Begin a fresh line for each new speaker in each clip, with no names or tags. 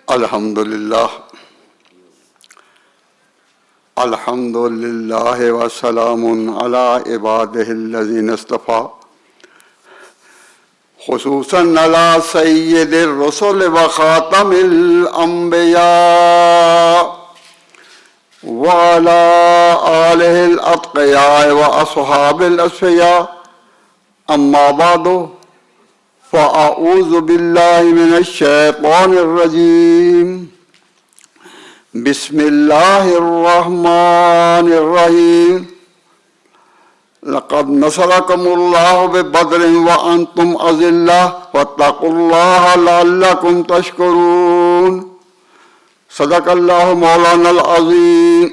الحمدللہ وسلام علی عبادہ الذین اصطفیٰ خصوصاً علی سید الرسل و خاتم الانبیاء وعلی آلہ الاتقیاء و اصحاب الاصفیاء اما بعد فاعوذ باللہ من الشیطان الرجیم بسم اللہ الرحمن الرحیم لقد نصرکم اللہ ببدر وانتم اذلہ واتقوا اللہ لعلکم تشکرون صدق اللہ مولانا العظیم۔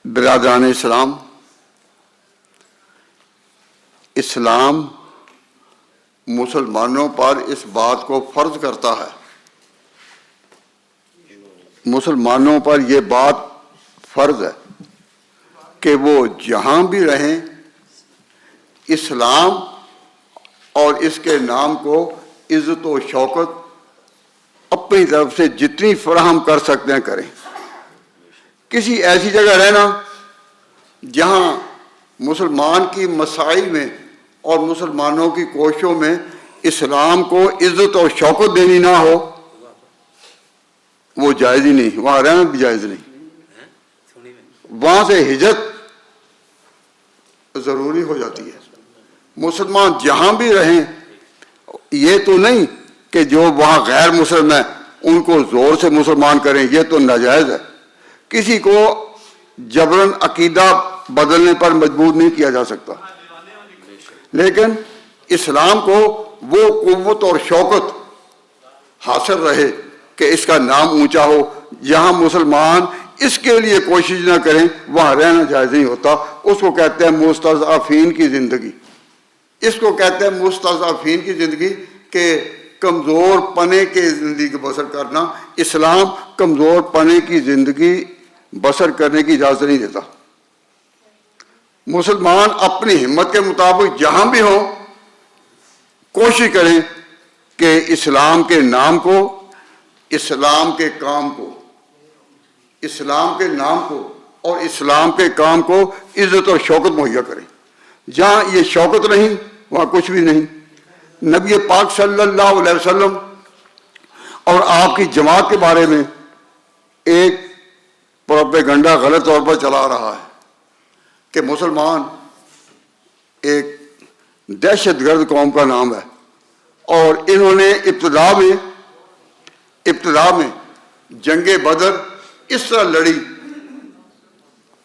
برادران اسلام، اسلام مسلمانوں پر اس بات کو فرض کرتا ہے، مسلمانوں پر یہ بات فرض ہے کہ وہ جہاں بھی رہیں اسلام اور اس کے نام کو عزت و شوکت اپنی طرف سے جتنی فراہم کر سکتے ہیں کریں۔ کسی ایسی جگہ رہنا جہاں مسلمان کی مسائل میں اور مسلمانوں کی کوششوں میں اسلام کو عزت اور شوکت دینی نہ ہو، وہ جائز ہی نہیں، وہاں رہنا بھی جائز نہیں، وہاں سے ہجرت ضروری ہو جاتی ہے۔ مسلمان جہاں بھی رہیں، یہ تو نہیں کہ جو وہاں غیر مسلم ہیں ان کو زور سے مسلمان کریں، یہ تو ناجائز ہے۔ کسی کو جبراً عقیدہ بدلنے پر مجبور نہیں کیا جا سکتا، لیکن اسلام کو وہ قوت اور شوکت حاصل رہے کہ اس کا نام اونچا ہو۔ جہاں مسلمان اس کے لیے کوشش نہ کریں وہاں رہنا جائز نہیں ہوتا۔ اس کو کہتے ہیں مستضعفین کی زندگی، اس کو کہتے ہیں مستضعفین کی زندگی، کہ کمزور پنے کی زندگی بسر کرنا۔ اسلام کمزور پنے کی زندگی بسر کرنے کی اجازت نہیں دیتا۔ مسلمان اپنی ہمت کے مطابق جہاں بھی ہوں کوشش کریں کہ اسلام کے نام کو، اسلام کے کام کو، اسلام کے نام کو اور اسلام کے کام کو عزت اور شوکت مہیا کریں۔ جہاں یہ شوکت نہیں وہاں کچھ بھی نہیں۔ نبی پاک صلی اللہ علیہ وسلم اور آپ کی جماعت کے بارے میں ایک پروپیگنڈا غلط طور پر چلا رہا ہے کہ مسلمان ایک دہشت گرد قوم کا نام ہے، اور انہوں نے ابتدا میں جنگ بدر اس طرح لڑی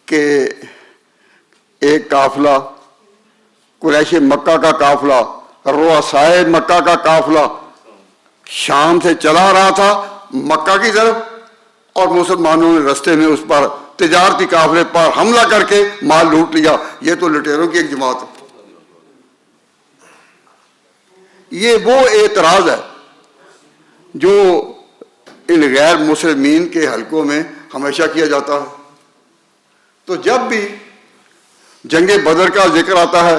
کہ ایک قافلہ قریش مکہ کا قافلہ، رؤسائے مکہ کا قافلہ شام سے چلا رہا تھا مکہ کی طرف، اور مسلمانوں نے رستے میں اس پر تجارتی قافلے پر حملہ کر کے مال لوٹ لیا۔ یہ تو لٹیروں کی ایک جماعت ہے۔ یہ وہ اعتراض ہے جو ان غیر مسلمین کے حلقوں میں ہمیشہ کیا جاتا ہے۔ تو جب بھی جنگ بدر کا ذکر آتا ہے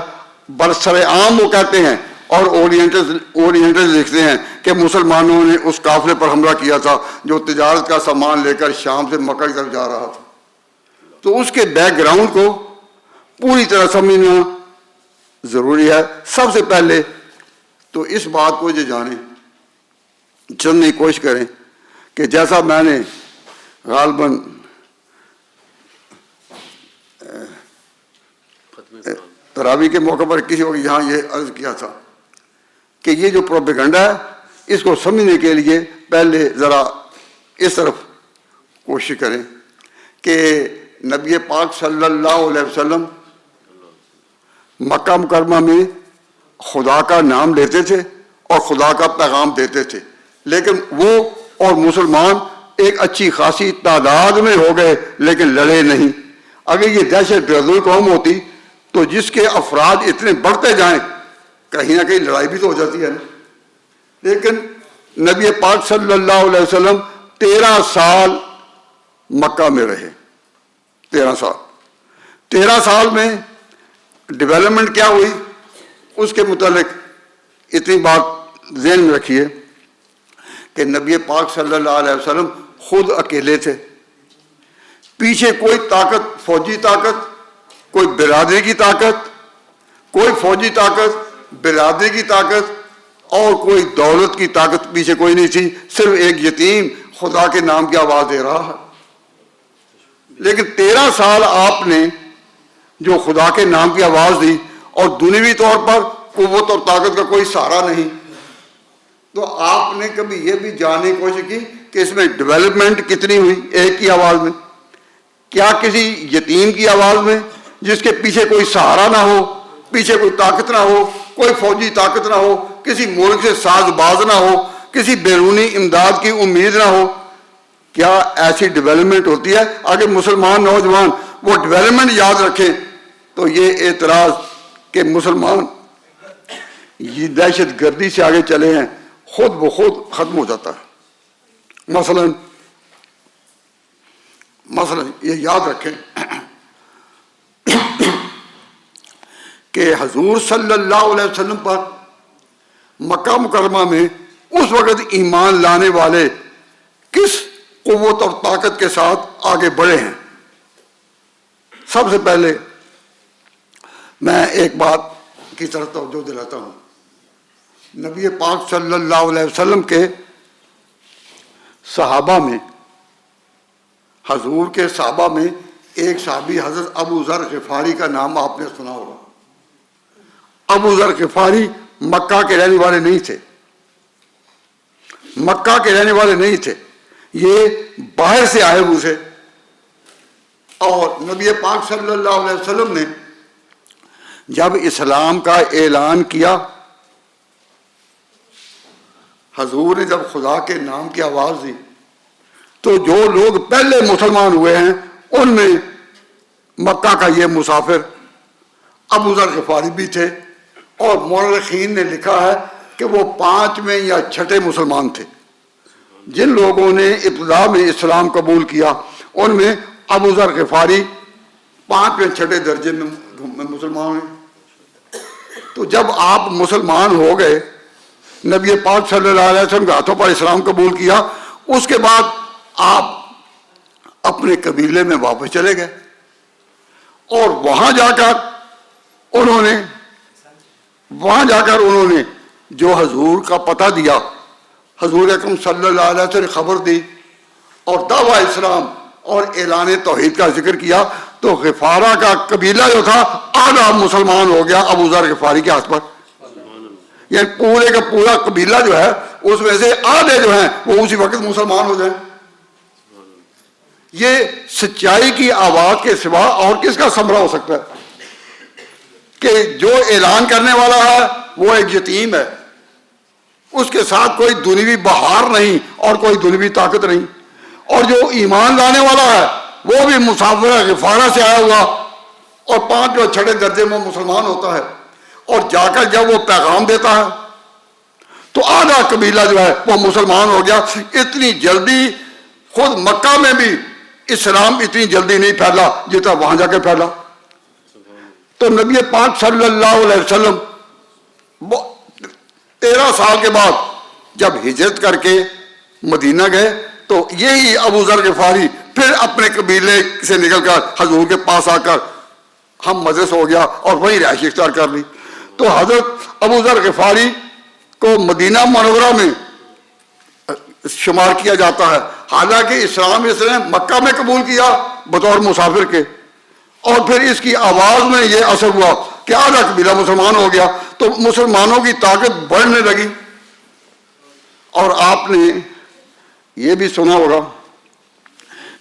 برسر عام وہ کہتے ہیں، اور اورینٹل لکھتے ہیں کہ مسلمانوں نے اس قافلے پر حملہ کیا تھا جو تجارت کا سامان لے کر شام سے مکہ کی طرف جا رہا تھا۔ تو اس کے بیک گراؤنڈ کو پوری طرح سمجھنا ضروری ہے۔ سب سے پہلے تو اس بات کو یہ جانیں، جاننے کی کوشش کریں کہ جیسا میں نے غالباً تراویح کے موقع پر کسی وقت یہاں یہ عرض کیا تھا کہ یہ جو پروپیگنڈا ہے اس کو سمجھنے کے لیے پہلے ذرا اس طرف کوشش کریں کہ نبی پاک صلی اللہ علیہ وسلم مکہ مکرمہ میں خدا کا نام لیتے تھے اور خدا کا پیغام دیتے تھے، لیکن وہ اور مسلمان ایک اچھی خاصی تعداد میں ہو گئے لیکن لڑے نہیں۔ اگر یہ دہشت گرد قوم ہوتی تو جس کے افراد اتنے بڑھتے جائیں کہیں نہ کہیں لڑائی بھی تو ہو جاتی ہے نا۔ لیکن نبی پاک صلی اللہ علیہ وسلم 13 سال مکہ میں رہے، 13 سال میں ڈیولپمنٹ کیا ہوئی اس کے متعلق اتنی بات ذہن میں رکھیے کہ نبی پاک صلی اللہ علیہ وسلم خود اکیلے تھے، پیچھے کوئی طاقت، فوجی طاقت، کوئی برادری کی طاقت، کوئی فوجی طاقت، برادری کی طاقت اور کوئی دولت کی طاقت پیچھے کوئی نہیں تھی، صرف ایک یتیم خدا کے نام کی آواز دے رہا ہے۔ لیکن 13 سال آپ نے جو خدا کے نام کی آواز دی اور دنیوی طور پر قوت اور طاقت کا کوئی سہارا نہیں، تو آپ نے کبھی یہ بھی جاننے کی کوشش کی کہ اس میں ڈیولپمنٹ کتنی ہوئی ایک کی آواز میں؟ کیا کسی یتیم کی آواز میں جس کے پیچھے کوئی سہارا نہ ہو، پیچھے کوئی طاقت نہ ہو، کوئی فوجی طاقت نہ ہو، کسی ملک سے ساز باز نہ ہو، کسی بیرونی امداد کی امید نہ ہو، کیا ایسی ڈیولپمنٹ ہوتی ہے؟ اگر مسلمان نوجوان وہ ڈیولپمنٹ یاد رکھیں تو یہ اعتراض کہ مسلمان یہ دہشت گردی سے آگے چلے ہیں خود بخود ختم ہو جاتا ہے۔ مثلا یہ یاد رکھیں کہ حضور صلی اللہ علیہ وسلم پر مکہ مکرمہ میں اس وقت ایمان لانے والے کس قوت اور طاقت کے ساتھ آگے بڑھے ہیں؟ سب سے پہلے میں ایک بات کی طرف توجہ دلاتا ہوں۔ نبی پاک صلی اللہ علیہ وسلم کے صحابہ میں، حضور کے صحابہ میں ایک صحابی حضرت ابو ذر غفاری کا نام آپ نے سنا ہوگا۔ ابو ذر غفاری مکہ کے رہنے والے نہیں تھے، مکہ کے رہنے والے نہیں تھے، یہ باہر سے آئے ہوئے تھے، اور نبی پاک صلی اللہ علیہ وسلم نے جب اسلام کا اعلان کیا، حضور نے جب خدا کے نام کی آواز دی، تو جو لوگ پہلے مسلمان ہوئے ہیں ان میں مکہ کا یہ مسافر ابو ذر غفاری بھی تھے، اور مورخین نے لکھا ہے کہ وہ 5ویں یا 6 مسلمان تھے۔ جن لوگوں نے ابتدا میں اسلام قبول کیا ان میں ابو ذر غفاری 5ویں 6 درجے میں مسلمان ہیں۔ تو جب آپ مسلمان ہو گئے، نبی پاک صلی اللہ علیہ وسلم کے ہاتھوں پر اسلام قبول کیا، اس کے بعد آپ اپنے قبیلے میں واپس چلے گئے، اور وہاں جا کر انہوں نے جو حضور کا پتہ دیا، حضور اکرم صلی اللہ علیہ وسلم نے خبر دی اور دعویٰ اسلام اور اعلان توحید کا ذکر کیا، تو غفارہ کا قبیلہ جو تھا آدھا مسلمان ہو گیا ابو ذر غفاری کے ہاتھ پر۔ یعنی پورے کا پورا قبیلہ جو ہے اس میں سے آدھے جو ہیں وہ اسی وقت مسلمان ہو جائیں۔ یہ سچائی کی آواز کے سوا اور کس کا ثمرہ ہو سکتا ہے کہ جو اعلان کرنے والا ہے وہ ایک یتیم ہے، اس کے ساتھ کوئی دنیوی بہار نہیں اور کوئی دنیوی طاقت نہیں، اور جو ایمان لانے والا ہے وہ بھی مسافر غفارہ سے آیا ہوا اور 5 اور 6 درجے میں مسلمان ہوتا ہے، اور جا کر جب وہ پیغام دیتا ہے تو آدھا قبیلہ جو ہے وہ مسلمان ہو گیا۔ اتنی جلدی خود مکہ میں بھی اسلام اتنی جلدی نہیں پھیلا جتنا وہاں جا کے پھیلا۔ تو نبی پاک صلی اللہ علیہ وسلم 13 سال کے بعد جب ہجرت کر کے مدینہ گئے تو یہی ابو ذر غفاری پھر اپنے قبیلے سے نکل کر حضور کے پاس آ کر ہم مجلس ہو گیا اور وہیں رہائش اختیار کر لی۔ تو حضرت ابو ذر غفاری کو مدینہ منورہ میں شمار کیا جاتا ہے، حالانکہ اسلام اس نے مکہ میں قبول کیا بطور مسافر کے، اور پھر اس کی آواز میں یہ اثر ہوا کہ آدھا قبیلہ مسلمان ہو گیا، تو مسلمانوں کی طاقت بڑھنے لگی۔ اور آپ نے یہ بھی سنا ہوگا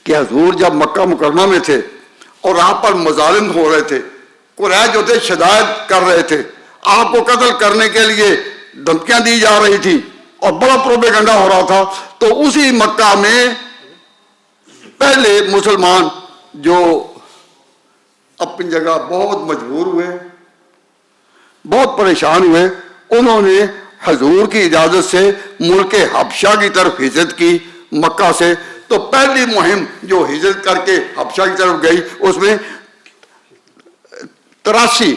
کہ حضور جب مکہ مکرمہ میں تھے اور آپ پر مظالم ہو رہے تھے، قریش جو تھے شدائد کر رہے تھے، آپ کو قتل کرنے کے لیے دھمکیاں دی جا رہی تھی اور بڑا پروپیگنڈا ہو رہا تھا، تو اسی مکہ میں پہلے مسلمان جو اپنی جگہ بہت مجبور ہوئے، بہت پریشان ہوئے، انہوں نے حضور کی اجازت سے ملک حبشہ کی طرف ہجرت کی مکہ سے۔ تو پہلی مہم جو ہجرت کر کے حبشہ کی طرف گئی اس میں 83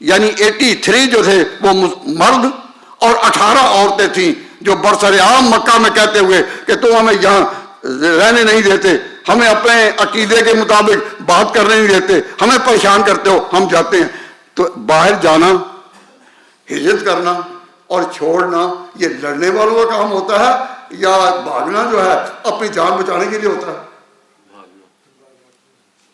یعنی 83 جو تھے وہ مرد اور 18 عورتیں تھیں جو برسر عام مکہ میں کہتے ہوئے کہ تم ہمیں یہاں رہنے نہیں دیتے، ہمیں اپنے عقیدے کے مطابق بات کرنے نہیں دیتے، ہمیں پریشان کرتے ہو، ہم جاتے ہیں۔ تو باہر جانا، ہجرت کرنا اور چھوڑنا یہ لڑنے والوں کا کام ہوتا ہے یا بھاگنا جو ہے اپنی جان بچانے کے لیے ہوتا ہے؟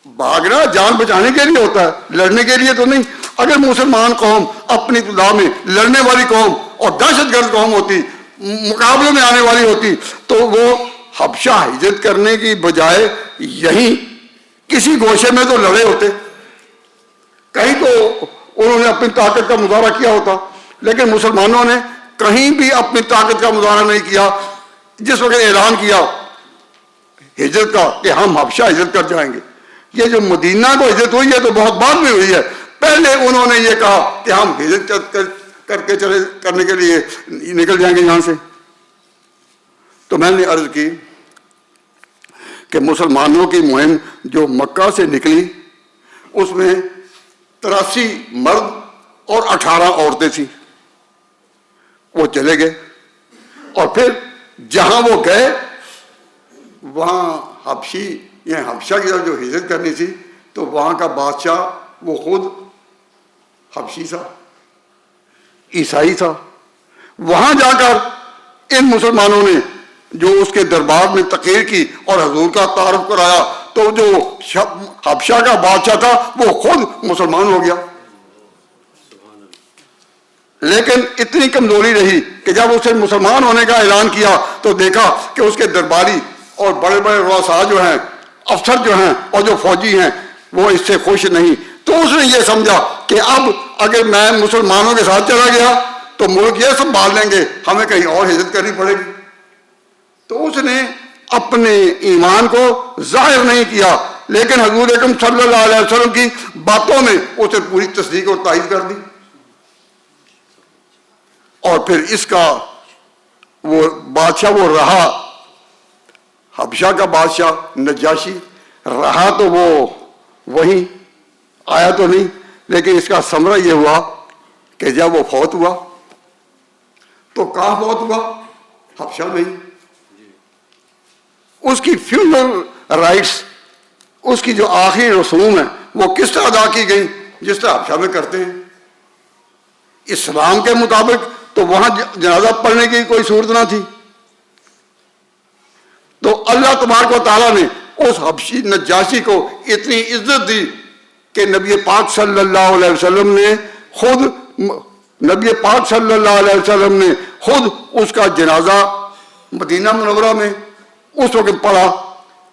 بھاگنا جان بچانے کے لیے ہوتا ہے، لڑنے کے لیے تو نہیں۔ اگر مسلمان قوم اپنی ابتدا میں لڑنے والی قوم اور دہشت گرد قوم ہوتی، مقابلے میں آنے والی ہوتی، تو وہ حبشہ ہجرت کرنے کی بجائے یہیں کسی گوشے میں تو لڑے ہوتے، کہیں تو انہوں نے اپنی طاقت کا مظاہرہ کیا ہوتا۔ لیکن مسلمانوں نے کہیں بھی اپنی طاقت کا مظاہرہ نہیں کیا۔ جس وقت اعلان کیا ہجرت کا کہ ہم حبشہ ہجرت کر جائیں گے، یہ جو مدینہ کو ہجرت ہوئی ہے تو بہت بعد میں ہوئی ہے، پہلے انہوں نے یہ کہا کہ ہم ہجرت کرنے کے لیے نکل جائیں گے یہاں سے۔ تو میں نے عرض کی کہ مسلمانوں کی مہم جو مکہ سے نکلی اس میں 83 مرد اور 18 عورتیں تھیں، وہ چلے گئے اور پھر جہاں وہ گئے وہاں حبشی یا حبشہ کی طرف جو ہجرت کرنی تھی تو وہاں کا بادشاہ وہ خود حبشی تھا، عیسائی تھا۔ وہاں جا کر ان مسلمانوں نے جو اس کے دربار میں تقریر کی اور حضور کا تعارف کرایا تو جو حبشہ کا بادشاہ تھا وہ خود مسلمان ہو گیا۔ لیکن اتنی کمزوری رہی کہ جب اسے مسلمان ہونے کا اعلان کیا تو دیکھا کہ اس کے درباری اور بڑے بڑے رؤساء جو ہیں، افسر جو ہیں اور جو فوجی ہیں وہ اس سے خوش نہیں۔ تو اس نے یہ سمجھا کہ اب اگر میں مسلمانوں کے ساتھ چلا گیا تو ملک یہ سنبھال لیں گے، ہمیں کہیں اور ہجرت کرنی پڑے گی۔ تو اس نے اپنے ایمان کو ظاہر نہیں کیا، لیکن حضور اکرم صلی اللہ علیہ وسلم کی باتوں میں اسے پوری تصدیق اور تائید کر دی۔ اور پھر اس کا وہ بادشاہ وہ رہا، حبشہ کا بادشاہ نجاشی رہا، تو وہ وہیں آیا تو نہیں، لیکن اس کا ثمرہ یہ ہوا کہ جب وہ فوت ہوا تو کہاں فوت ہوا؟ حبشہ میں ہی۔ اس کی فیوچر رائٹس، اس کی جو آخری رسوم ہے وہ کس طرح ادا کی گئی؟ جس طرح حبشہ میں کرتے ہیں اسلام کے مطابق۔ تو وہاں جنازہ پڑھنے کی کوئی صورت نہ تھی، تو اللہ تبارک و تعالیٰ نے اس حبشی نجاشی کو اتنی عزت دی کہ نبی پاک صلی اللہ علیہ وسلم نے خود اس کا جنازہ مدینہ منورہ میں اس وقت پڑھا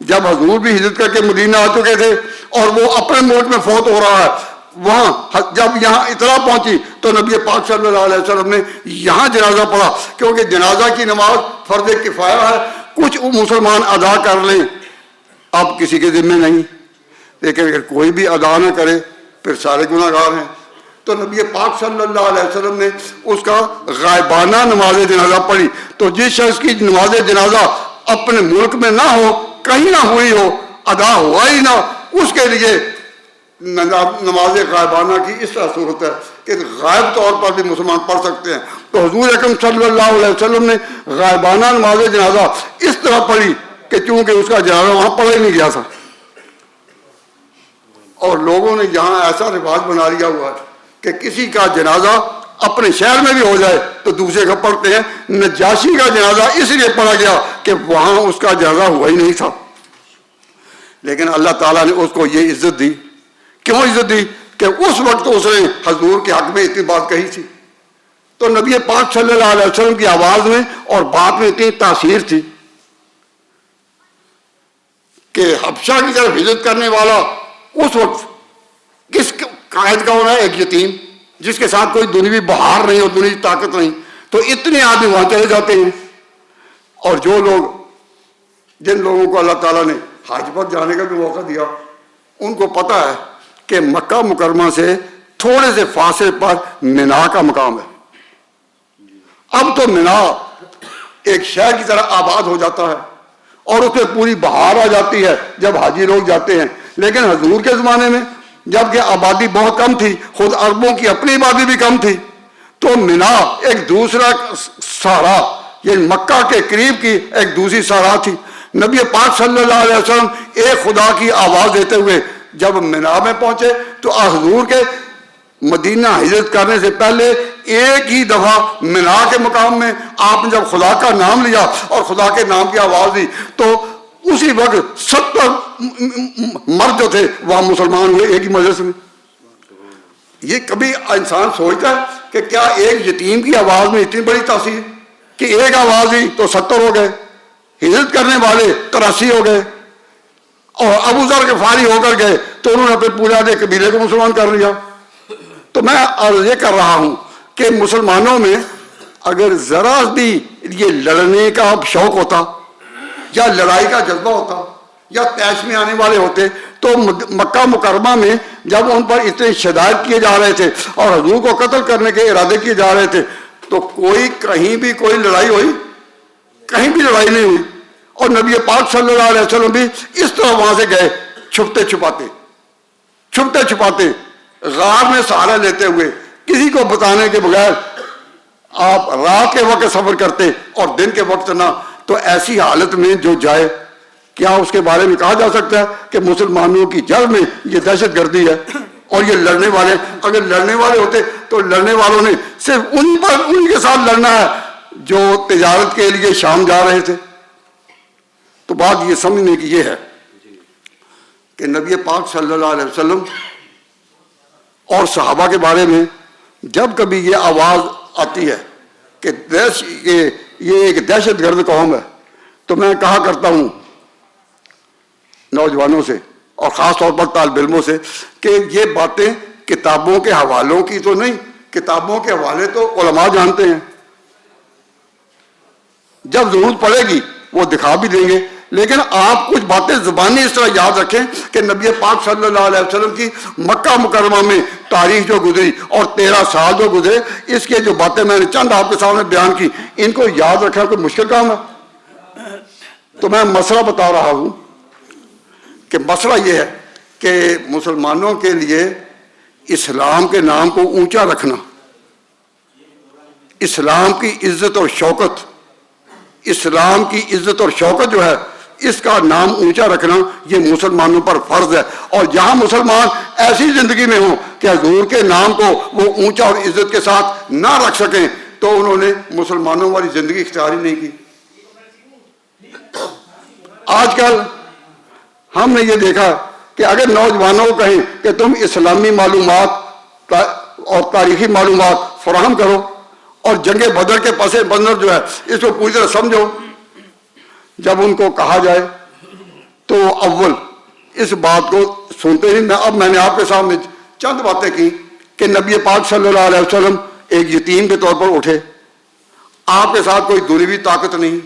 جب حضور بھی ہجرت کر کے مدینہ آ چکے تھے اور وہ اپنے ملک میں فوت ہو رہا ہے۔ وہاں جب یہاں اطلاع پہنچی تو نبی پاک صلی اللہ علیہ وسلم نے یہاں جنازہ پڑھا، کیونکہ جنازہ کی نماز فرض کفایہ ہے، کچھ مسلمان ادا کر لیں اب کسی کے ذمہ نہیں، لیکن اگر کوئی بھی ادا نہ کرے پھر سارے گناہ گار ہیں۔ تو نبی پاک صلی اللہ علیہ وسلم نے اس کا غائبانہ نماز جنازہ پڑھی۔ تو جس شخص کی نماز جنازہ اپنے ملک میں نہ ہو، کہیں نہ ہوئی ہو، ادا ہوا ہی نہ، اس کے لیے نماز غائبانہ کی اس طرح صورت ہے کہ غائب طور پر بھی مسلمان پڑھ سکتے ہیں۔ تو حضور اکرم صلی اللہ علیہ وسلم نے غائبانہ نماز جنازہ اس طرح پڑھی کہ چونکہ اس کا جنازہ وہاں پڑھا ہی نہیں گیا تھا، اور لوگوں نے یہاں ایسا رواج بنا لیا ہوا ہے کہ کسی کا جنازہ اپنے شہر میں بھی ہو جائے تو دوسرے کا پڑھتے ہیں۔ نجاشی کا جنازہ اس لیے پڑھا گیا کہ وہاں اس کا جنازہ ہوا ہی نہیں تھا، لیکن اللہ تعالیٰ نے اس کو یہ عزت دی۔ کیوں عزت دی؟ کہ اس وقت اس نے حضور کے حق میں اتنی بات کہی تھی، تو نبی پاک صلی اللہ علیہ وسلم کی آواز میں اور بات میں اتنی تاثیر تھی کہ حبشہ کی طرف ہجرت کرنے والا اس وقت کس قائد کا ہونا ہے؟ ایک یتیم جس کے ساتھ کوئی دنیوی بہار نہیں اور دنیوی طاقت نہیں، تو اتنے آدمی وہاں چلے جاتے ہیں۔ اور جو لوگ، جن لوگوں کو اللہ تعالیٰ نے حج پر جانے کا بھی موقع دیا، ان کو پتہ ہے کہ مکہ مکرمہ سے تھوڑے سے فاصلے پر منا کا مقام ہے۔ اب تو منا ایک شہر کی طرح آباد ہو جاتا ہے اور اس پہ پوری بہار آ جاتی ہے جب حاجی لوگ جاتے ہیں، لیکن حضور کے زمانے میں جب کہ آبادی بہت کم تھی، خود عربوں کی اپنی آبادی بھی کم تھی، تو منا ایک دوسرا سہارا، یہ مکہ کے قریب کی ایک دوسری سہارا تھی۔ نبی پاک صلی اللہ علیہ وسلم ایک خدا کی آواز دیتے ہوئے جب منا میں پہنچے تو حضور کے مدینہ ہجرت کرنے سے پہلے ایک ہی دفعہ منا کے مقام میں آپ نے جب خدا کا نام لیا اور خدا کے نام کی آواز دی تو اسی وقت 70 مرد جو تھے وہاں مسلمان ہوئے ایک ہی مجلس میں۔ یہ کبھی انسان سوچتا ہے کہ کیا ایک یتیم کی آواز میں اتنی بڑی تاثیر کہ ایک آواز دی تو 70 ہو گئے، ہجرت کرنے والے 83 ہو گئے، اور ابو ذر غفاری ہو کر گئے تو انہوں نے پھر پورے آدھے قبیلے کو مسلمان کر لیا۔ تو میں عرض یہ کر رہا ہوں کہ مسلمانوں میں اگر ذرا بھی یہ لڑنے کا شوق ہوتا یا لڑائی کا جذبہ ہوتا یا طیش میں آنے والے ہوتے تو مکہ مکرمہ میں جب ان پر اتنے شدائد کیے جا رہے تھے اور حضور کو قتل کرنے کے ارادے کیے جا رہے تھے تو کوئی کہیں بھی کوئی لڑائی ہوئی؟ کہیں بھی لڑائی نہیں ہوئی۔ اور نبی پاک صلی اللہ علیہ وسلم بھی اس طرح وہاں سے گئے چھپتے چھپاتے غار میں سہارا لیتے ہوئے، کسی کو بتانے کے بغیر آپ رات کے وقت سفر کرتے اور دن کے وقت نہ۔ تو ایسی حالت میں جو جائے کیا اس کے بارے میں کہا جا سکتا ہے کہ مسلمانوں کی جڑ میں یہ دہشت گردی ہے اور یہ لڑنے والے؟ اگر لڑنے والے ہوتے تو لڑنے والوں نے صرف ان کے ساتھ لڑنا ہے جو تجارت کے لیے شام جا رہے تھے۔ تو بات یہ سمجھنے کی یہ ہے کہ نبی پاک صلی اللہ علیہ وسلم اور صحابہ کے بارے میں جب کبھی یہ آواز آتی ہے کہ یہ ایک دہشت گرد قوم ہے تو میں کہا کرتا ہوں نوجوانوں سے اور خاص طور پر طالب علموں سے کہ یہ باتیں کتابوں کے حوالوں کی تو نہیں، کتابوں کے حوالے تو علماء جانتے ہیں، جب ضرورت پڑے گی وہ دکھا بھی دیں گے، لیکن آپ کچھ باتیں زبانی اس طرح یاد رکھیں کہ نبی پاک صلی اللہ علیہ وسلم کی مکہ مکرمہ میں تاریخ جو گزری اور 13 سال جو گزرے، اس کے جو باتیں میں نے چند آپ کے سامنے بیان کی، ان کو یاد رکھنا کوئی مشکل کام ہے؟ تو میں مسئلہ بتا رہا ہوں کہ مسئلہ یہ ہے کہ مسلمانوں کے لیے اسلام کے نام کو اونچا رکھنا، اسلام کی عزت اور شوکت، اسلام کی عزت اور شوکت جو ہے اس کا نام اونچا رکھنا یہ مسلمانوں پر فرض ہے۔ اور جہاں مسلمان ایسی زندگی میں ہوں کہ حضور کے نام کو وہ اونچا اور عزت کے ساتھ نہ رکھ سکیں تو انہوں نے مسلمانوں والی زندگی اختیار ہی نہیں کی۔ آج کل ہم نے یہ دیکھا کہ اگر نوجوانوں کو کہیں کہ تم اسلامی معلومات اور تاریخی معلومات فراہم کرو اور جنگ بدر کے پس منظر جو ہے اس کو پوری طرح سمجھو، جب ان کو کہا جائے تو اول اس بات کو سنتے نہیں۔ میں نے آپ کے سامنے چند باتیں کی کہ نبی پاک صلی اللہ علیہ وسلم ایک یتیم کے طور پر اٹھے، آپ کے ساتھ کوئی دنیوی طاقت نہیں،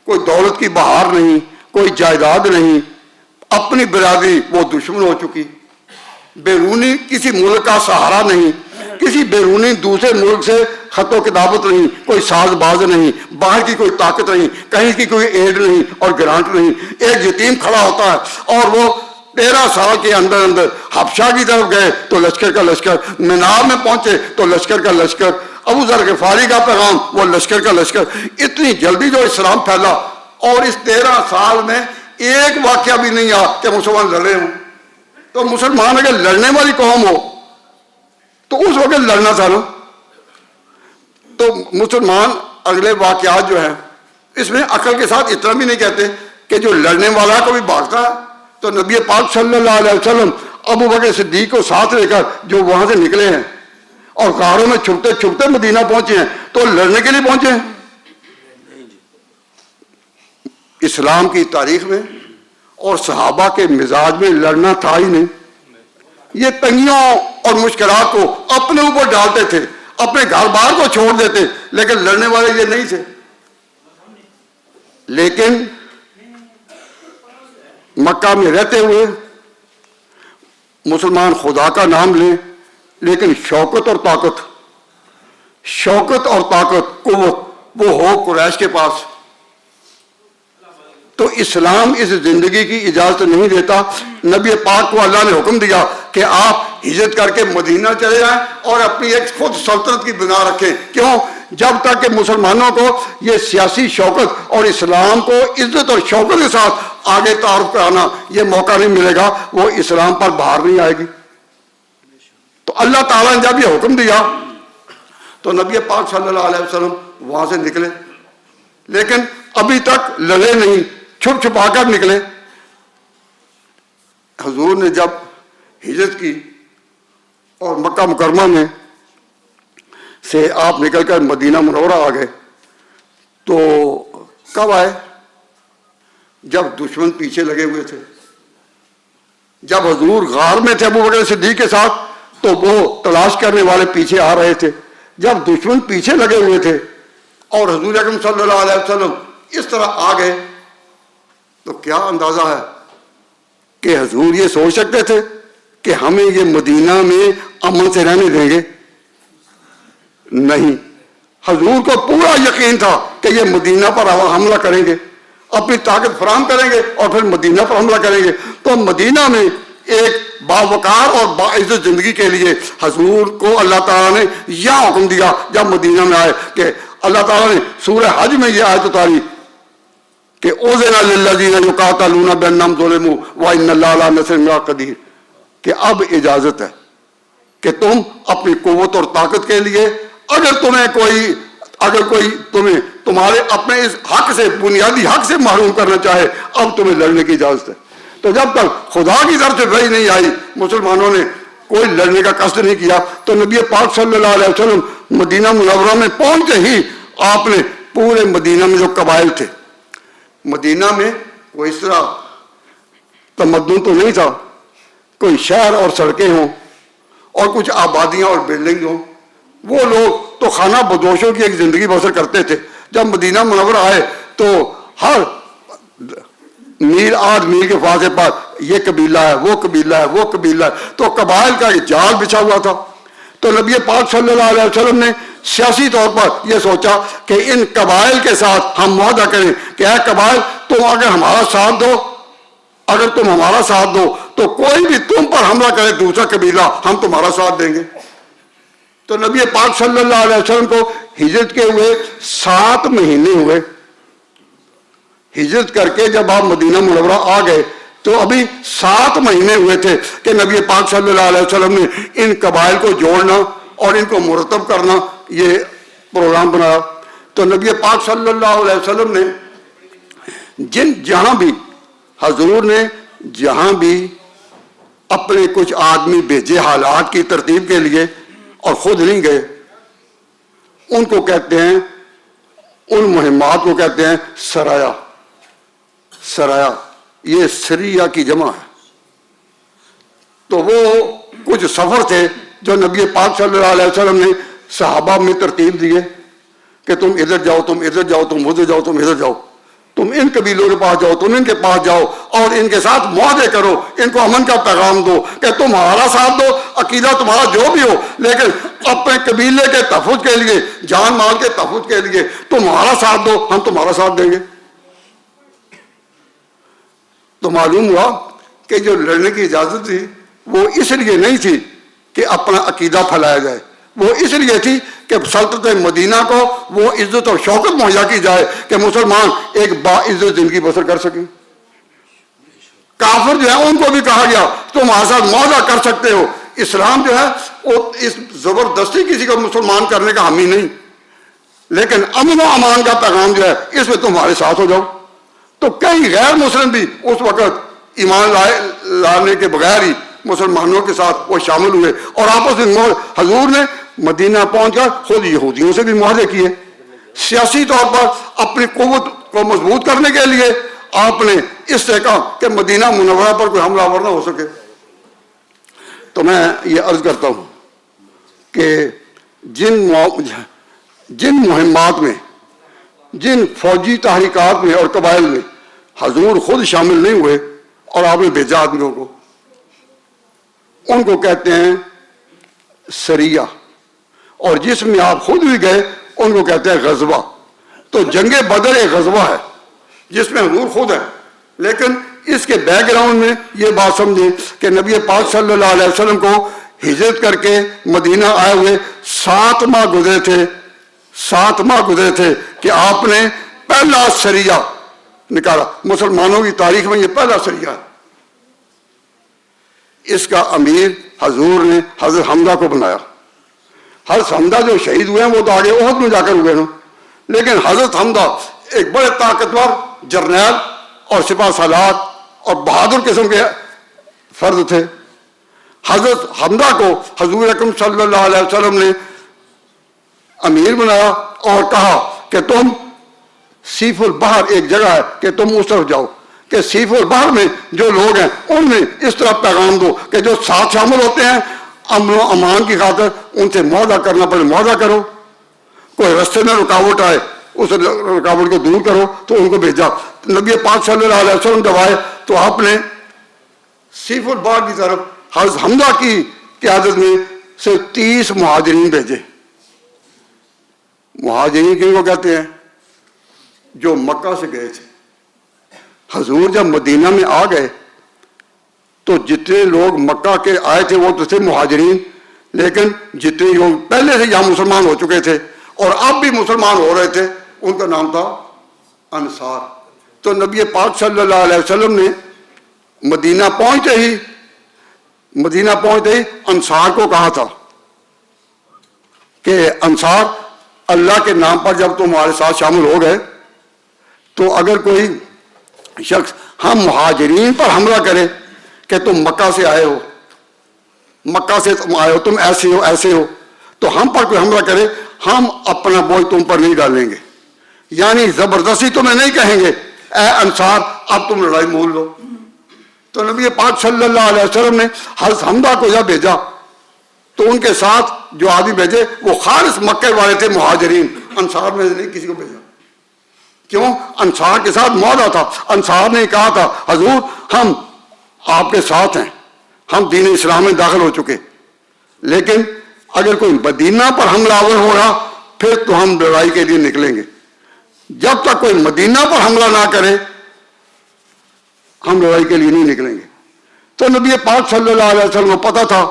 کوئی دولت کی بہار نہیں، کوئی جائیداد نہیں، اپنی برادری وہ دشمن ہو چکی، بیرونی کسی ملک کا سہارا نہیں، کسی بیرونی دوسرے ملک سے خط و کتابت نہیں، کوئی ساز باز نہیں، باہر کی کوئی طاقت نہیں، کہیں کی کوئی ایڈ نہیں اور گرانٹ نہیں، ایک یتیم کھڑا ہوتا ہے اور وہ 13 سال کے اندر حبشہ کی طرف گئے تو لشکر کا لشکر، مینار میں پہنچے تو لشکر کا لشکر، ابو ذر غفاری کا پیغام وہ لشکر کا لشکر، اتنی جلدی جو اسلام پھیلا اور اس 13 سال میں ایک واقعہ بھی نہیں آ کہ مسلمان لڑے ہوں۔ تو مسلمان اگر لڑنے والی قوم ہو تو اس وقت لڑنا تھا نا۔ تو مسلمان اگلے واقعات جو ہیں اس میں عقل کے ساتھ اتنا بھی نہیں کہتے کہ جو لڑنے والا کبھی بھاگتا ہے۔ تو نبی پاک صلی اللہ علیہ وسلم ابو بکر صدیق کو ساتھ لے کر جو وہاں سے نکلے ہیں اور غاروں میں چھپتے چھپتے مدینہ پہنچے ہیں تو لڑنے کے لیے پہنچے ہیں؟ اسلام کی تاریخ میں اور صحابہ کے مزاج میں لڑنا تھا ہی نہیں۔ یہ تنگیوں اور مشکلات کو اپنے اوپر ڈالتے تھے، اپنے گھر بار کو چھوڑ دیتے، لیکن لڑنے والے یہ نہیں تھے۔ لیکن مکہ میں رہتے ہوئے مسلمان خدا کا نام لیں، لیکن شوکت اور طاقت قوت وہ ہو قریش کے پاس، تو اسلام اس زندگی کی اجازت نہیں دیتا۔ نبی پاک کو اللہ نے حکم دیا کہ آپ ہجرت کر کے مدینہ چلے جائیں اور اپنی ایک خود سلطنت کی بنا رکھیں. کیوں؟ جب تک کہ مسلمانوں کو یہ سیاسی شوکت اور اسلام کو عزت اور شوکت کے ساتھ آگے تعارف کرانا یہ موقع نہیں ملے گا، وہ اسلام پر بہار نہیں آئے گی. تو اللہ تعالیٰ نے جب یہ حکم دیا تو نبی پاک صلی اللہ علیہ وسلم وہاں سے نکلے، لیکن ابھی تک لڑے نہیں، چھپ چھپا کر نکلے. حضور نے جب ہجرت کی اور مکہ مکرمہ میں سے آپ نکل کر مدینہ منورہ آ گئے تو کب آئے؟ جب دشمن پیچھے لگے ہوئے تھے. جب حضور غار میں تھے ابو بکر صدیق کے ساتھ تو وہ تلاش کرنے والے پیچھے آ رہے تھے. جب دشمن پیچھے لگے ہوئے تھے اور حضور اکرم صلی اللہ علیہ وسلم اس طرح آ گئے تو کیا اندازہ ہے کہ حضور یہ سوچ سکتے تھے کہ ہمیں یہ مدینہ میں امن سے رہنے دیں گے؟ نہیں. حضور کو پورا یقین تھا کہ یہ مدینہ پر حملہ کریں گے، اپنی طاقت فراہم کریں گے اور پھر مدینہ پر حملہ کریں گے. تو مدینہ میں ایک باوقار اور باعزت زندگی کے لیے حضور کو اللہ تعالیٰ نے یہ حکم دیا جب مدینہ میں آئے کہ اللہ تعالیٰ نے سورہ حج میں یہ آیت اتاری کہ اُذِنَ لِلَّذِينَ يُقَاتَلُونَ بِأَنَّهُمْ ظُلِمُوا وَإِنَّ اللَّهَ عَلَىٰ نَصْرِهِمْ لَقَدِيرٌ، کہ اب اجازت ہے کہ تم اپنی قوت اور طاقت کے لیے اگر کوئی تمہیں تمہارے اپنے اس حق سے، بنیادی حق سے محروم کرنا چاہے، اب تمہیں لڑنے کی اجازت ہے. تو جب تک خدا کی طرف سے وحی نہیں آئی مسلمانوں نے کوئی لڑنے کا قصد نہیں کیا. تو نبی پاک صلی اللہ علیہ وسلم مدینہ منورہ میں پہنچتے ہی آپ نے پورے مدینہ میں جو قبائل تھے، مدینہ میں کوئی اس طرح تمدن تو نہیں تھا، کوئی شہر اور سڑکیں ہوں اور کچھ آبادیاں اور بلڈنگ ہوں. وہ لوگ تو خانہ بدوشوں کی ایک زندگی بسر کرتے تھے. جب مدینہ منورہ آئے تو ہر میل 8 میل کے فاصلے پر یہ قبیلہ ہے، وہ قبیلہ ہے، وہ قبیلہ ہے، تو قبائل کا ایک جال بچھا ہوا تھا. تو نبی پاک صلی اللہ علیہ وسلم نے سیاسی طور پر یہ سوچا کہ ان قبائل کے ساتھ ہم معاہدہ کریں کہ اے قبائل تم اگر ہمارا ساتھ دو، اگر تم ہمارا ساتھ دو تو کوئی بھی تم پر حملہ کرے دوسرا قبیلہ ہم تمہارا ساتھ دیں گے. تو نبی پاک صلی اللہ علیہ وسلم کو ہجرت کے ہوئے 7 مہینے ہوئے. ہجرت کر کے جب آپ مدینہ منورہ آ گئے تو ابھی 7 مہینے ہوئے تھے کہ نبی پاک صلی اللہ علیہ وسلم نے ان قبائل کو جوڑنا اور ان کو مرتب کرنا یہ پروگرام بنایا. تو نبی پاک صلی اللہ علیہ وسلم نے جہاں بھی حضور نے جہاں بھی اپنے کچھ آدمی بھیجے حالات کی ترتیب کے لیے اور خود نہیں گئے، ان کو کہتے ہیں، ان مہمات کو کہتے ہیں سرایا. سرایا یہ سریہ کی جمع ہے. تو وہ کچھ سفر تھے جو نبی پاک صلی اللہ علیہ وسلم نے صحابہ میں ترتیب دیے کہ تم ادھر جاؤ، تم ادھر جاؤ، تم ادھر جاؤ، تم ادھر جاؤ، تم ان قبیلوں کے پاس جاؤ، تم ان کے پاس جاؤ اور ان کے ساتھ معاہدے کرو، ان کو امن کا پیغام دو کہ تم ہمارا ساتھ دو، عقیدہ تمہارا جو بھی ہو، لیکن اپنے قبیلے کے تحفظ کے لیے، جان مال کے تحفظ کے لیے تم ہمارا ساتھ دو، ہم تمہارا ساتھ دیں گے. تو معلوم ہوا کہ جو لڑنے کی اجازت تھی وہ اس لیے نہیں تھی کہ اپنا عقیدہ پھیلایا جائے، وہ اس لیے تھی کہ سلطنت مدینہ کو وہ عزت اور شوکت مہیا کی جائے کہ مسلمان ایک باعزت زندگی بسر کر سکیں. کافر جو ہے ان کو بھی کہا گیا تم ہمارے ساتھ معاہدہ کر سکتے ہو. اسلام جو ہے وہ اس زبردستی کسی کو مسلمان کرنے کا حامی نہیں، لیکن امن و امان کا پیغام جو ہے اس میں تم ہمارے ساتھ ہو جاؤ. تو کئی غیر مسلم بھی اس وقت ایمان لانے کے بغیر ہی مسلمانوں کے ساتھ وہ شامل ہوئے اور آپس میں حضور نے مدینہ پہنچ کر خود یہودیوں سے بھی معاہدے کیے. سیاسی طور پر اپنی قوت کو مضبوط کرنے کے لیے آپ نے اس سے کہا کہ مدینہ منورہ پر کوئی حملہ آور نہ ہو سکے. تو میں یہ عرض کرتا ہوں کہ جن مہمات میں، جن فوجی تحریکات میں اور قبائل میں حضور خود شامل نہیں ہوئے اور آپ نے بھیجا آدمیوں کو، ان کو کہتے ہیں سریہ، اور جس میں آپ خود بھی گئے ان کو کہتے ہیں غزوہ. تو جنگ بدر ایک غزوہ ہے جس میں حضور خود ہے، لیکن اس کے بیک گراؤنڈ میں یہ بات سمجھیں کہ نبی پاک صلی اللہ علیہ وسلم کو ہجرت کر کے مدینہ آئے ہوئے 7 ماہ گزرے تھے کہ آپ نے پہلا سریہ نکالا. مسلمانوں کی تاریخ میں یہ پہلا سریہ ہے. اس کا امیر حضور نے حضرت حمزہ کو بنایا. حضرت حمزہ جو شہید ہوئے ہیں وہ تو آگے احد میں جا کر ہوئے نا، لیکن حضرت حمزہ ایک بڑے طاقتور جرنیل اور سپاہ سالار اور بہادر قسم کے فرد تھے. حضرت حمزہ کو حضور اکرم صلی اللہ علیہ وسلم نے امیر بنایا اور کہا کہ تم سیف البحر ایک جگہ ہے کہ تم اس طرف جاؤ، کہ سیف البحر میں جو لوگ ہیں ان میں اس طرح پیغام دو کہ جو ساتھ شامل ہوتے ہیں امن و امان کی خاطر ان سے معاہدہ کرنا پڑے معاہدہ کرو، کوئی رستے میں رکاوٹ آئے اس رکاوٹ کو دور کرو. تو ان کو بھیجا. نبی پاک صلی اللہ علیہ وسلم جب آئے تو آپ نے سیف البحر کی طرف حضرت حمزہ کی قیادت میں سے 30 مہاجرین بھیجے. مہاجرین کن کو کہتے ہیں؟ جو مکہ سے گئے تھے. حضور جب مدینہ میں آ گئے تو جتنے لوگ مکہ کے آئے تھے وہ تو تھے مہاجرین، لیکن جتنے لوگ پہلے سے یہاں مسلمان ہو چکے تھے اور اب بھی مسلمان ہو رہے تھے ان کا نام تھا انصار. تو نبی پاک صلی اللہ علیہ وسلم نے مدینہ پہنچتے ہی انصار کو کہا تھا کہ انصار اللہ کے نام پر جب تم ہمارے ساتھ شامل ہو گئے تو اگر کوئی شخص ہم مہاجرین پر حملہ کرے کہ تم مکہ سے آئے ہو تم ایسے ہو تو ہم پر کوئی حملہ کرے ہم اپنا بوجھ تم پر نہیں ڈالیں گے، یعنی زبردستی تمہیں نہیں کہیں گے اے انصار اب تم لڑائی مول لو. تو نبی پاک صلی اللہ علیہ وسلم نے حضرت حمزہ کو جب بھیجا تو ان کے ساتھ جو آدمی بھیجے وہ خالص مکے والے تھے، مہاجرین، انصار میں نہیں کسی کو بھیجا. کیوں؟ انصار کے ساتھ معاہدہ تھا. انصار نے کہا تھا حضور ہم آپ کے ساتھ ہیں، ہم دین اسلام میں داخل ہو چکے، لیکن اگر کوئی مدینہ پر حملہ آور ہوگا پھر تو ہم لڑائی کے لیے نکلیں گے، جب تک کوئی مدینہ پر حملہ نہ کرے ہم لڑائی کے لیے نہیں نکلیں گے. تو نبی پاک صلی اللہ علیہ وسلم کو پتا تھا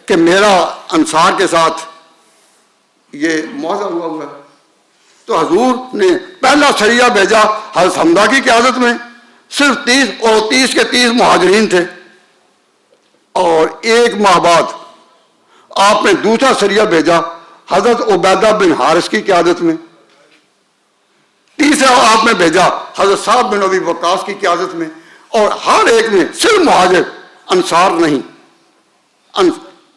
کہ میرا انصار کے ساتھ یہ معاہدہ ہوا ہے. تو حضور نے پہلا سریہ بھیجا حضرت حمزہ کی قیادت میں، صرف 30 کے 30 مہاجرین تھے. اور 1 ماہ بعد آپ نے دوسرا سریہ بھیجا حضرت عبیدہ بن حارث کی قیادت میں. تیسرا آپ نے بھیجا حضرت سعد بن ابی وقاص کی قیادت میں. اور ہر ایک میں صرف مہاجر، انصار نہیں.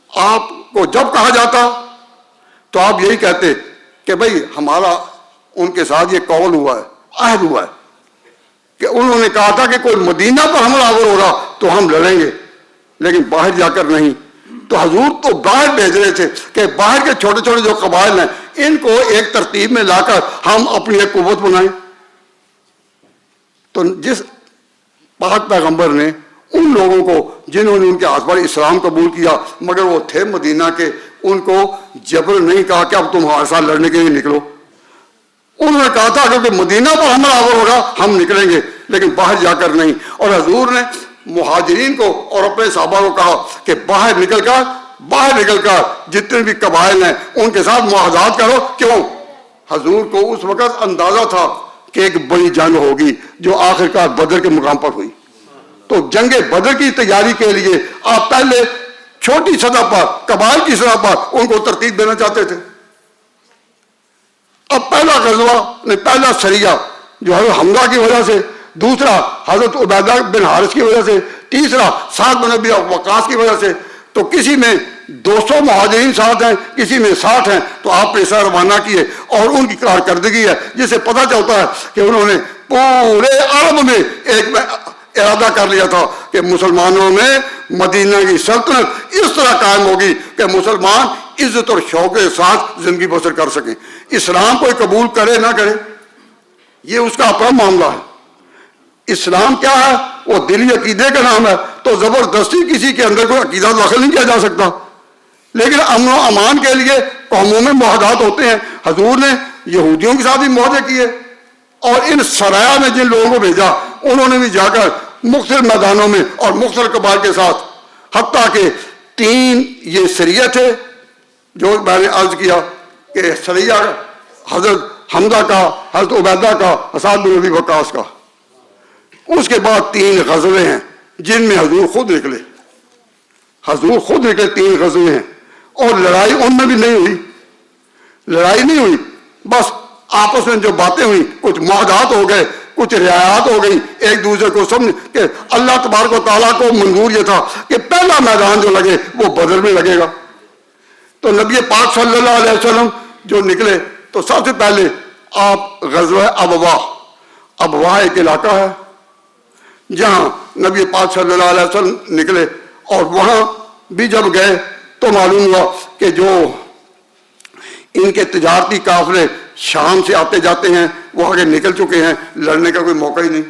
آپ کو جب کہا جاتا تو آپ یہی کہتے کہ بھئی ہمارا ان کے ساتھ یہ قول ہوا ہے، عہد ہوا ہے کہ انہوں نے کہا تھا کہ کوئی مدینہ پر حملہ آور ہوگا تو ہم لڑیں گے، لیکن باہر جا کر نہیں. تو حضور تو باہر بھیج رہے تھے کہ باہر کے چھوٹے چھوٹے جو قبائل ہیں ان کو ایک ترتیب میں لا کر ہم اپنی ایک قوت بنائیں. تو جس پاک پیغمبر نے ان لوگوں کو جنہوں نے ان کے ہاتھ پر اسلام قبول کیا مگر وہ تھے مدینہ کے، ان کو جبر نہیں کہا کہ اب تم ہمارے ساتھ لڑنے کے لیے نکلو. انہوں نے کہا تھا اگر کوئی مدینہ پر حملہ آور ہوگا ہم نکلیں گے، لیکن باہر جا کر نہیں. اور حضور نے مہاجرین کو اور اپنے صحابہ کو کہا کہ باہر نکل کر جتنے بھی قبائل ہیں ان کے ساتھ معاہدات کرو. کیوں؟ حضور کو اس وقت اندازہ تھا کہ ایک بڑی جنگ ہوگی جو آخرکار بدر کے مقام پر ہوئی. تو جنگ بدر کی تیاری کے لیے آپ پہلے چھوٹی سطح پر قبائل کی سطح پر ان کو ترتیب دینا چاہتے تھے. اب پہلا غزوہ پہلا سریہ جو حضرت حمزہ کی وجہ سے، دوسرا حضرت عبیدہ بن حارث کی وجہ سے، تیسرا سعد بن ابی وقاص کی وجہ سے. تو کسی میں 200 مہاجرین ساتھ ہیں، کسی میں 60 ہیں. تو آپ نے اسے روانہ کیے اور ان کی کارکردگی ہے جس سے پتہ چلتا ہے کہ انہوں نے پورے عرب میں ایک ارادہ کر لیا تھا کہ مسلمانوں میں مدینہ کی سلطنت اس طرح قائم ہوگی کہ مسلمان عزت اور شوق کے ساتھ زندگی بسر کر سکیں. اسلام کوئی قبول کرے نہ کرے یہ اس کا اپنا معاملہ ہے. اسلام کیا ہے؟ وہ دلی عقیدے کا نام ہے. تو زبردستی کسی کے اندر کوئی عقیدہ داخل نہیں کیا جا سکتا. لیکن امن و امان کے لیے قوموں میں معاہدات ہوتے ہیں. حضور نے یہودیوں کے ساتھ بھی معاہدے کیے اور ان سرایا میں جن لوگوں کو بھیجا انہوں نے بھی جا کر مختلف میدانوں میں اور مختلف قبائل کے ساتھ، حتیٰ کہ 3 یہ سریہ تھے جو میں نے عرض کیا کہ سریہ حضرت حمزہ کا، حضرت عبیدہ کا، اسعد بن ابی وقاص کا. اس کے بعد 3 غزوے ہیں جن میں حضور خود نکلے. حضور خود نکلے، 3 غزوے ہیں. اور لڑائی ان میں بھی نہیں ہوئی، لڑائی نہیں ہوئی، بس آپس میں جو باتیں ہوئی، کچھ معاہدات ہو گئے، کچھ رعایات ہو گئی ایک دوسرے کو سمجھ کہ اللہ تبارک و تعالیٰ کو منظور یہ تھا کہ پہلا میدان جو لگے وہ بدر میں لگے گا. تو نبی پاک صلی اللہ علیہ وسلم جو نکلے تو سب سے پہلے آپ غزوہ ابواہ ایک علاقہ ہے جہاں نبی پاک صلی اللہ علیہ وسلم نکلے، اور وہاں بھی جب گئے تو معلوم ہوا کہ جو ان کے تجارتی قافلے شام سے آتے جاتے ہیں وہ آگے نکل چکے ہیں، لڑنے کا کوئی موقع ہی نہیں.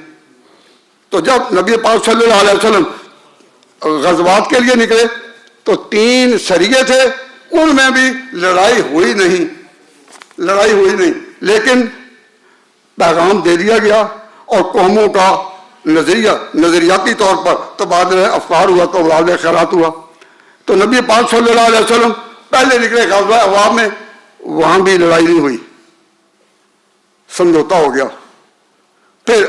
تو جب نبی پاک صلی اللہ علیہ وسلم غزوات کے لیے نکلے تو 3 سریے تھے، ان میں بھی لڑائی ہوئی نہیں، لیکن پیغام دے دیا گیا اور قوموں کا نظریاتی طور پر تبادلہ افکار ہوا، تو تبادلہ خیرات ہوا. تو نبی پاک صلی اللہ علیہ وسلم پہلے نکلے غزوہ ابواہ میں، وہاں بھی لڑائی نہیں ہوئی، سمجھوتا ہو گیا. پھر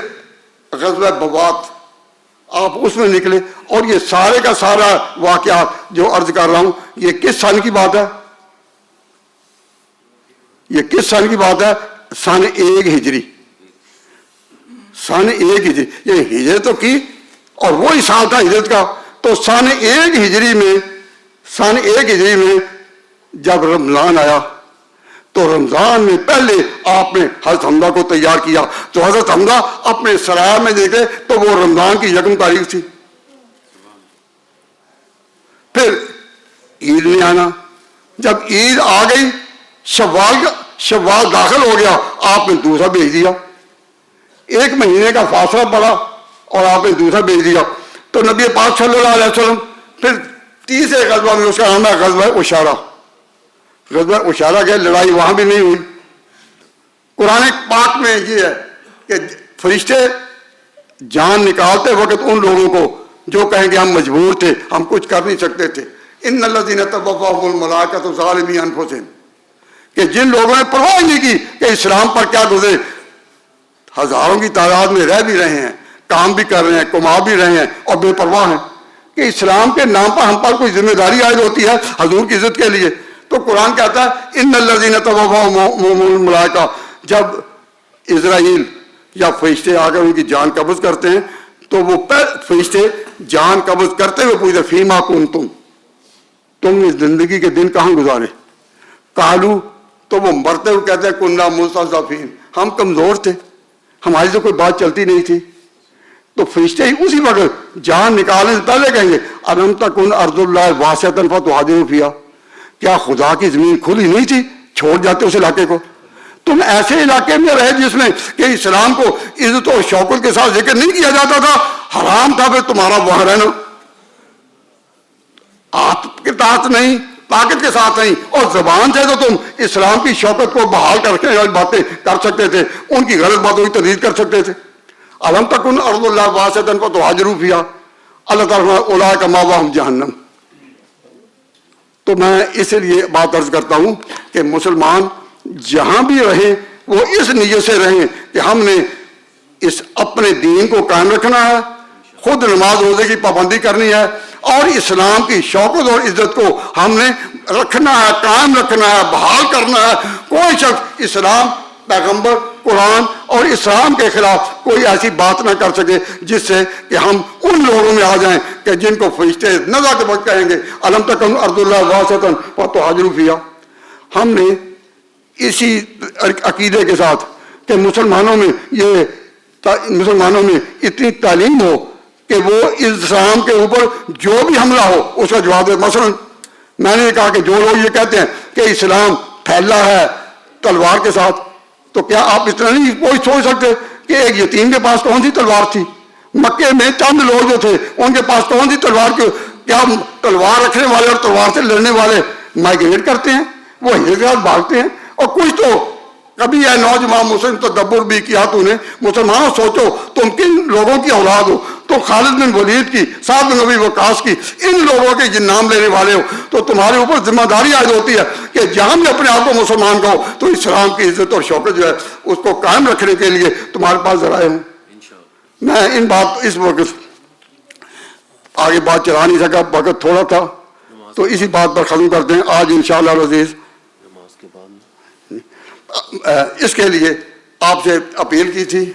غزوہ بوات آپ اس میں نکلے، اور یہ سارے کا سارا واقعات جو عرض کر رہا ہوں یہ کس سن کی بات ہے؟ یہ کس سن کی بات ہے؟ سن 1 ہجری. سن 1 ہجری، یہ ہجرت تو کی اور وہی سال تھا ہجرت کا. تو سن 1 ہجری میں جب رمضان آیا تو رمضان میں پہلے آپ نے حضرت حمزہ کو تیار کیا. تو حضرت حمزہ اپنے سرائے میں دیکھے تو وہ رمضان کی 1 تاریخ تھی. پھر عید میں آنا، جب عید آ گئی شوال داخل ہو گیا، آپ نے دوسرا بھیج دیا. 1 مہینے کا فاصلہ پڑا اور آپ نے دوسرا بھیج دیا. تو نبی پاک صلی اللہ علیہ وسلم پھر تیسرے غزوہ میں، اس کا نام ہے غزوہ اشارہ. غزوہ اشارہ گئے، لڑائی وہاں بھی نہیں ہوئی. قرآن پاک میں یہ ہے کہ فرشتے جان نکالتے وقت ان لوگوں کو جو کہیں کہ ہم مجبور تھے، ہم کچھ کر نہیں سکتے تھے، ان الذین توفاهم الملائکۃ ظالمی انفسہم، کہ جن لوگوں نے پرواہ نہیں کی کہ اسلام پر کیا گزرے، ہزاروں کی تعداد میں رہ بھی رہے ہیں، کام بھی کر رہے ہیں، کما بھی رہے ہیں اور بے پرواہ ہیں کہ اسلام کے نام پر ہم پر کوئی ذمہ داری عائد ہوتی ہے حضور کی عزت کے لیے. تو قرآن کہتا ہے ان الذین توفاهم الملائکہ، جب اسرائیل یا فرشتے آ کر ان کی جان قبض کرتے ہیں تو وہ فرشتے جان قبض کرتے ہوئے پوچھتے فیما کنتم، تم اس زندگی کے دن کہاں گزارے؟ قالو، تو وہ مرتے ہوئے کہتے ہیں کننا مستضعفین، ہم کمزور تھے، ہماری تو کوئی بات چلتی نہیں تھی. تو فرشتے ہی اسی وقت جان نکالنے سے پہلے کہیں گے الم تکن ارض اللہ واسعۃ فتہاجروا فیہا، کیا خدا کی زمین کھلی نہیں تھی، چھوڑ جاتے اس علاقے کو؟ تم ایسے علاقے میں رہے جس میں کہ اسلام کو عزت و شوکت کے ساتھ ذکر نہیں کیا جاتا تھا، حرام تھا پھر تمہارا وہاں رہنا، آپ کے ساتھ نہیں، طاقت کے ساتھ نہیں، اور زبان سے تو تم اسلام کی شوکت کو بحال کر کے باتیں کر سکتے تھے، ان کی غلط باتوں کی تردید کر سکتے تھے. الم تکن ارض اللہ واسعۃ فتہاجروا فیہا، اللہ تعالیٰ اولئک مأواہم جہنم. تو میں اس لیے بات عرض کرتا ہوں کہ مسلمان جہاں بھی رہیں وہ اس نیت سے رہیں کہ ہم نے اس اپنے دین کو قائم رکھنا ہے، خود نماز روزے کی پابندی کرنی ہے، اور اسلام کی شوکت اور عزت کو ہم نے رکھنا ہے، قائم رکھنا ہے، بحال کرنا ہے. کوئی شخص اسلام، پیغمبر، قرآن اور اسلام کے خلاف کوئی ایسی بات نہ کر سکے جس سے کہ ہم ان لوگوں میں آ جائیں کہ جن کو فرشتے نزا کے وقت کہیں گے الم تکن ارض اللہ واسعۃ فتہاجروا فیہا. ہم نے اسی عقیدے کے ساتھ کہ مسلمانوں میں اتنی تعلیم ہو کہ وہ اسلام کے اوپر جو بھی حملہ ہو اس کا جواب دے. مثلا میں نے کہا کہ جو لوگ یہ کہتے ہیں کہ اسلام پھیلا ہے تلوار کے ساتھ، تو کیا آپ اتنا نہیں سوچ سکتے کہ ایک یتیم کے پاس کون سی تلوار تھی؟ مکے میں چند لوگ جو تھے ان کے پاس کون سی تلوار کی؟ کیا تلوار رکھنے والے اور تلوار سے لڑنے والے مائگریٹ کرتے ہیں، وہ ہجرت بھاگتے ہیں؟ اور کچھ تو کبھی ہے نوجوان مسلم تدبر بھی کیا تو نے، مسلمانوں سوچو تم کن لوگوں کی اولاد ہو؟ تو خالد بن ولید کی، سعد بن ابی وقاص کی، ان لوگوں کے جن نام لینے والے ہو تو تمہارے اوپر ذمہ داری عائد ہوتی ہے کہ جہاں بھی اپنے آپ کو مسلمان کہو تو اسلام کی عزت اور شوکت جو ہے اس کو قائم رکھنے کے لیے تمہارے پاس ذرائع ہیں۔ میں ان بات اس وقت آگے بات چلا نہیں سکا، وقت تھوڑا تھا، تو اسی بات پر ختم کرتے ہیں آج انشاءاللہ العزیز۔ اس کے لیے آپ سے اپیل کی تھی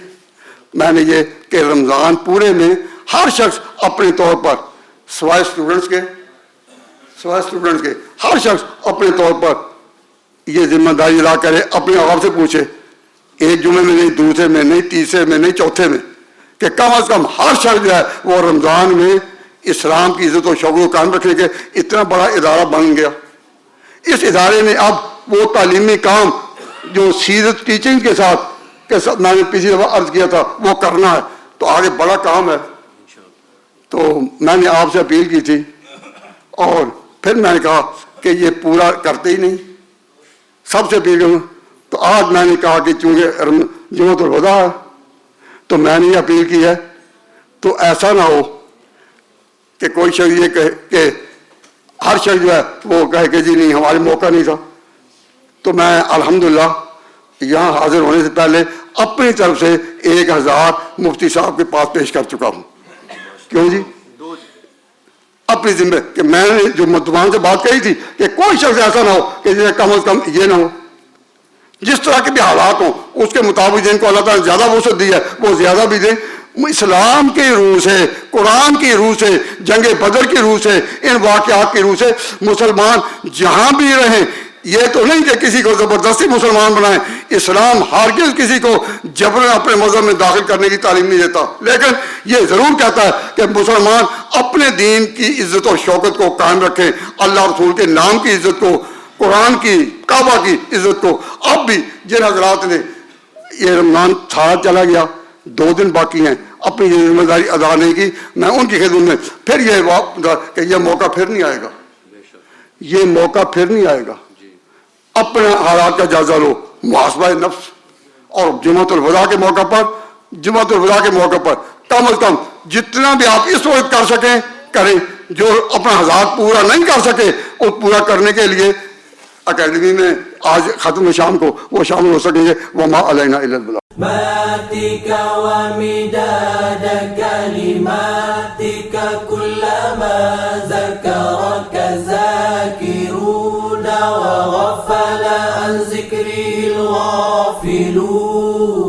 میں نے یہ کہ رمضان پورے میں ہر شخص اپنے طور پر سوائے اسٹوڈنٹس کے ہر شخص اپنے طور پر یہ ذمہ داری ادا کرے، اپنے آپ سے پوچھے، ایک جمعے میں نہیں، دوسرے میں نہیں، تیسرے میں نہیں، چوتھے میں، کہ کم از کم ہر شخص جو ہے وہ رمضان میں اسلام کی عزت و شوق کو قائم رکھنے کے اتنا بڑا ادارہ بن گیا۔ اس ادارے نے اب وہ تعلیمی کام جو سیرت ٹیچنگ کے ساتھ میں نے پچھلی دفعہ عرض کیا تھا وہ کرنا ہے، تو آگے بڑا کام ہے۔ تو میں نے آپ سے اپیل کی تھی اور پھر میں نے کہا کہ یہ پورا کرتے ہی نہیں، سب سے اپیل کروں، تو آج میں نے کہا کہ چونکہ جمعۃ الوداع ہے تو میں نے یہ اپیل کی ہے، تو ایسا نہ ہو کہ کوئی شخص یہ کہے کہ ہر شخص جو ہے وہ کہے کہ جی نہیں ہمارے موقع نہیں تھا۔ تو میں الحمدللہ یہاں حاضر ہونے سے پہلے اپنی طرف سے 1000 مفتی صاحب کے پاس پیش کر چکا ہوں۔ کیوں جی؟ اپنی ذمہ کہ میں نے جو مدمان سے بات کہی تھی کہ کوئی شخص ایسا نہ ہو کہ جسے کم از کم یہ نہ ہو، جس طرح کے بھی حالات ہوں اس کے مطابق جن کو اللہ تعالیٰ نے زیادہ وسعت دی ہے وہ زیادہ بھی دیں۔ اسلام کی روح سے، قرآن کی روح سے، جنگ بدر کی روح سے، ان واقعات کی روح سے مسلمان جہاں بھی رہیں، یہ تو نہیں کہ کسی کو زبردستی مسلمان بنائیں، اسلام ہرگز کسی کو جبرن اپنے مذہب میں داخل کرنے کی تعلیم نہیں دیتا، لیکن یہ ضرور کہتا ہے کہ مسلمان اپنے دین کی عزت اور شوکت کو قائم رکھیں، اللہ رسول کے نام کی عزت کو، قرآن کی، کعبہ کی عزت کو۔ اب بھی جن حضرات نے یہ رمضان تھا چلا گیا، 2 دن باقی ہیں، اپنی یہ ذمہ داری ادا نہیں کی، میں ان کی خدمت میں پھر یہ کہ یہ موقع پھر نہیں آئے گا، یہ موقع پھر نہیں آئے گا۔ اپنے حالات کا جائزہ لو، محاسبہ نفس، اور جمعۃ الوداع کے موقع پر کم از کم جتنا بھی آپ اس وقت کر سکیں کریں، جو اپنا ہزار پورا نہیں کر سکے اس پورا کرنے کے لیے اکیڈمی میں آج ختم شام کو وہ شامل ہو سکیں گے۔ وما علینا الا البلاغ۔
ماتك ومداد كلماتك كلما ذكرك الذاكرون وغفل عن ذكره الغافلون